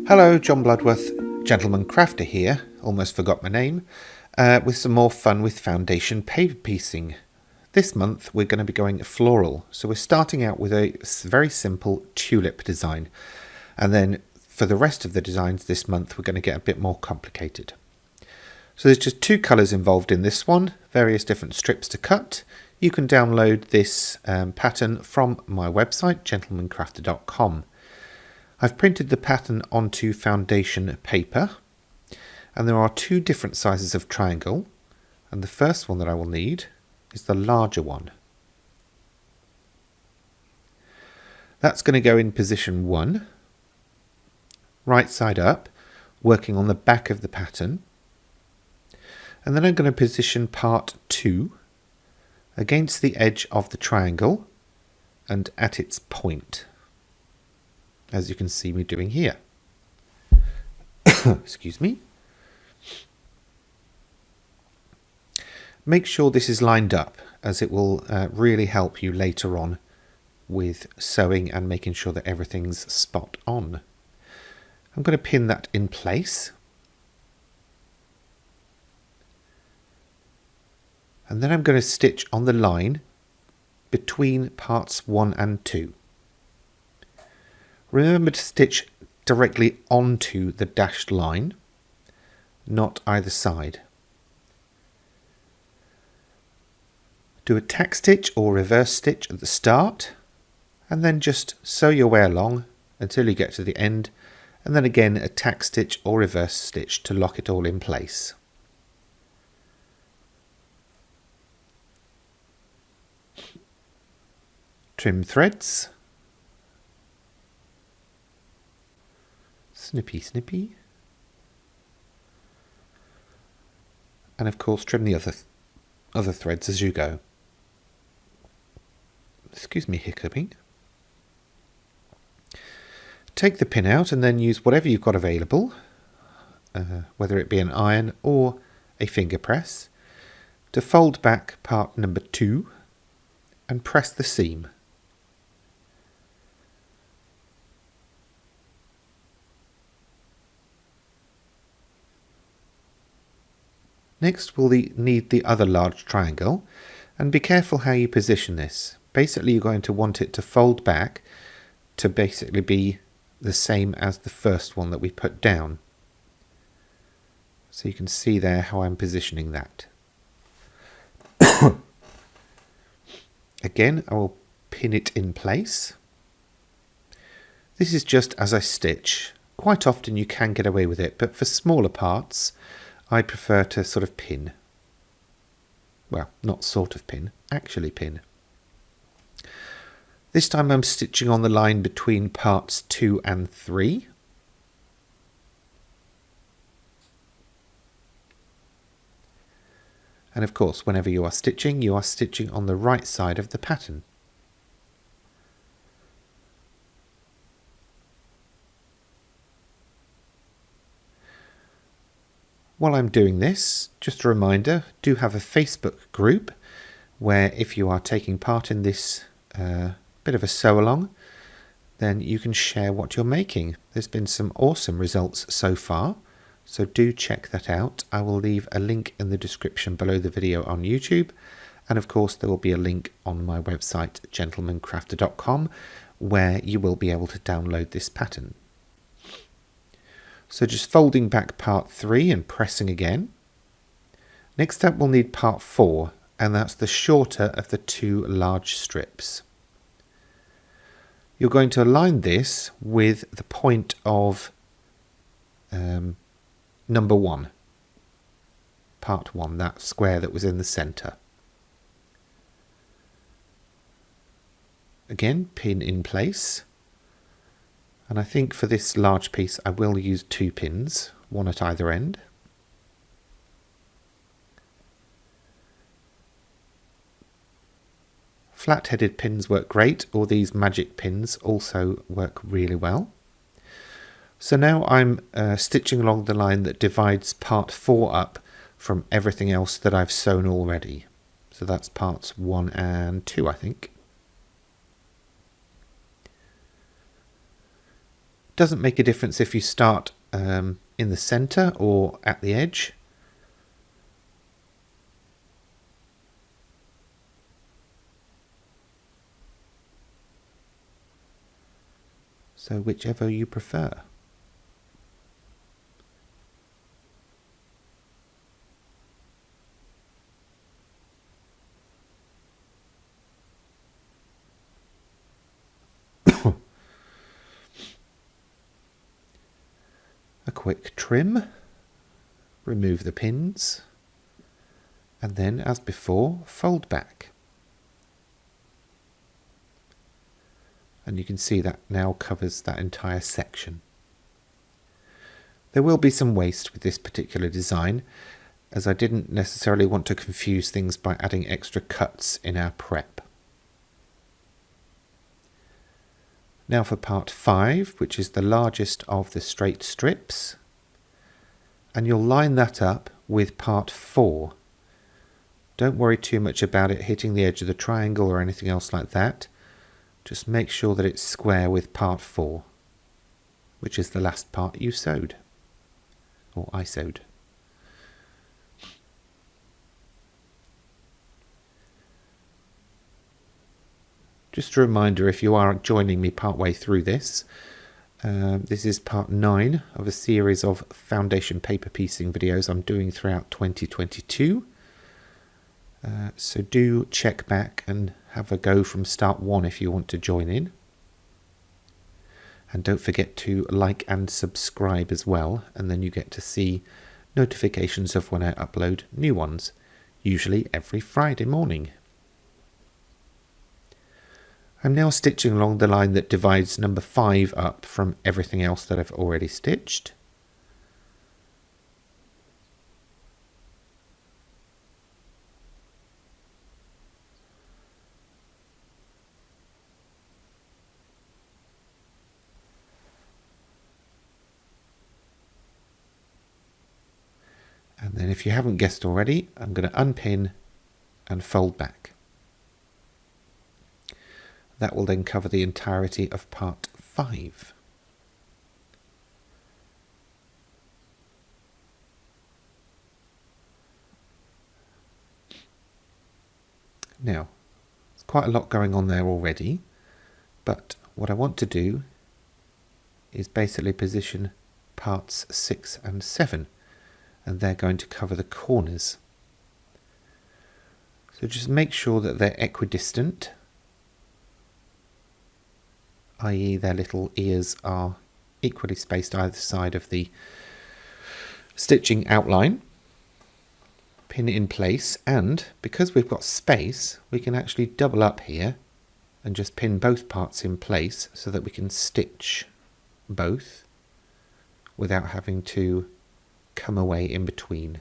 Hello, John Bloodworth, Gentleman Crafter here, almost forgot my name, with some more fun with foundation paper piecing. This month we're going to be going floral, so we're starting out with a very simple tulip design, and then for the rest of the designs this month we're going to get a bit more complicated. So there's just two colours involved in this one, various different strips to cut. You can download this pattern from my website, gentlemancrafter.com. I've printed the pattern onto foundation paper, and there are two different sizes of triangle, and the first one that I will need is the larger one. That's going to go in position 1, right side up, working on the back of the pattern, and then I'm going to position part 2 against the edge of the triangle and at its point, as you can see me doing here. Excuse me. Make sure this is lined up, as it will really help you later on with sewing and making sure that everything's spot on. I'm going to pin that in place. And then I'm going to stitch on the line between parts 1 and 2. Remember to stitch directly onto the dashed line, not either side. Do a tack stitch or reverse stitch at the start, and then just sew your way along until you get to the end, and then again a tack stitch or reverse stitch to lock it all in place. Trim threads. Snippy snippy. And of course trim the other threads as you go. Excuse me hiccuping. Take the pin out and then use whatever you've got available, whether it be an iron or a finger press, to fold back part number 2 and press the seam. Next we'll need the other large triangle, and be careful how you position this. Basically you're going to want it to fold back to basically be the same as the first one that we put down. So you can see there how I'm positioning that. Again, I will pin it in place. This is just as I stitch. Quite often you can get away with it, but for smaller parts I prefer to sort of pin. Well, not sort of pin, actually pin. This time I'm stitching on the line between parts 2 and 3. And of course, whenever you are stitching on the right side of the pattern. While I'm doing this, just a reminder, do have a Facebook group where if you are taking part in this bit of a sew along, then you can share what you're making. There's been some awesome results so far, so do check that out. I will leave a link in the description below the video on YouTube, and of course there will be a link on my website gentlemancrafter.com where you will be able to download this pattern. So just folding back part 3 and pressing again. Next up we'll need part 4, and that's the shorter of the 2 large strips. You're going to align this with the point of number 1, part 1, that square that was in the centre. Again, pin in place. And I think for this large piece I will use 2 pins, one at either end. Flat-headed pins work great, or these magic pins also work really well. So now I'm stitching along the line that divides part 4 up from everything else that I've sewn already. So that's parts 1 and 2, I think. Doesn't make a difference if you start in the center or at the edge. So whichever you prefer. A quick trim, remove the pins, and then, as before, fold back. And you can see that now covers that entire section. There will be some waste with this particular design, as I didn't necessarily want to confuse things by adding extra cuts in our prep. Now for part 5, which is the largest of the straight strips, and you'll line that up with part 4. Don't worry too much about it hitting the edge of the triangle or anything else like that. Just make sure that it's square with part 4, which is the last part you sewed, or I sewed. Just a reminder, if you are joining me partway through this, this is part 9 of a series of foundation paper piecing videos I'm doing throughout 2022. So do check back and have a go from start 1 if you want to join in. And don't forget to like and subscribe as well, and then you get to see notifications of when I upload new ones, usually every Friday morning. I'm now stitching along the line that divides number 5 up from everything else that I've already stitched. And then, if you haven't guessed already, I'm going to unpin and fold back. That will then cover the entirety of part 5. Now, there's quite a lot going on there already, but what I want to do is basically position parts 6 and 7, and they're going to cover the corners. So just make sure that they're equidistant, i.e. their little ears are equally spaced either side of the stitching outline. Pin it in place, and because we've got space, we can actually double up here and just pin both parts in place so that we can stitch both without having to come away in between.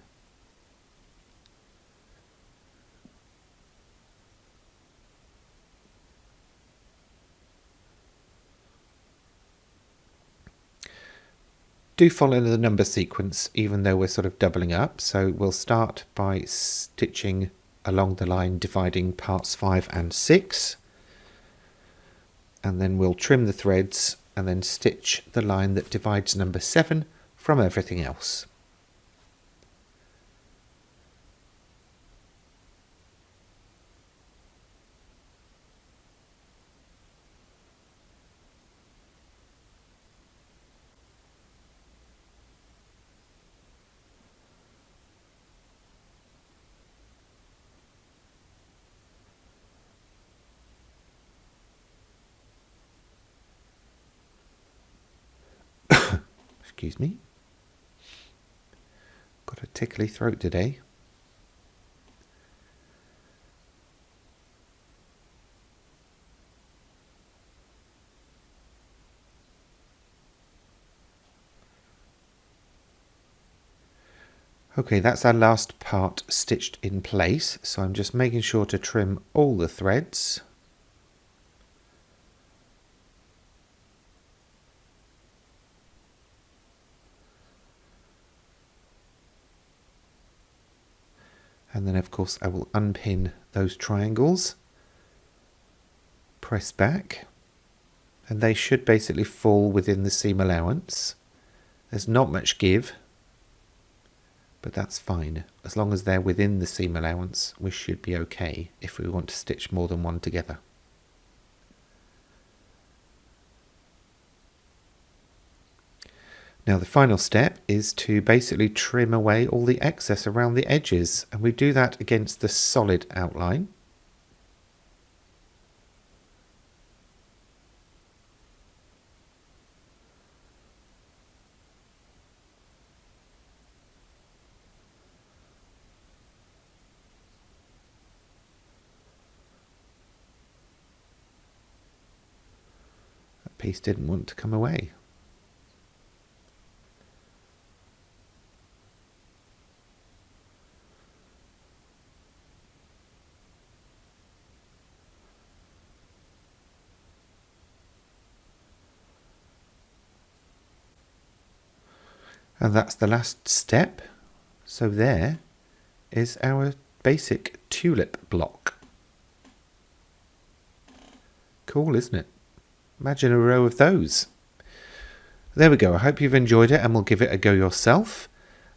Do follow the number sequence even though we're sort of doubling up, so we'll start by stitching along the line dividing parts 5 and 6, and then we'll trim the threads and then stitch the line that divides number 7 from everything else. Excuse me. Got a tickly throat today. Okay, that's our last part stitched in place, so I'm just making sure to trim all the threads. And then, of course, I will unpin those triangles, press back, and they should basically fall within the seam allowance. There's not much give, but that's fine. As long as they're within the seam allowance, we should be okay if we want to stitch more than one together. Now the final step is to basically trim away all the excess around the edges, and we do that against the solid outline. That piece didn't want to come away. And that's the last step. So there is our basic tulip block. Cool, isn't it? Imagine a row of those. There we go. I hope you've enjoyed it and will give it a go yourself.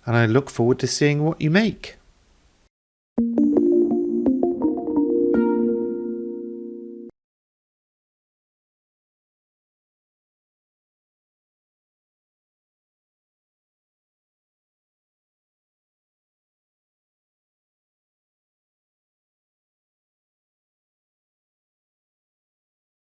And I look forward to seeing what you make.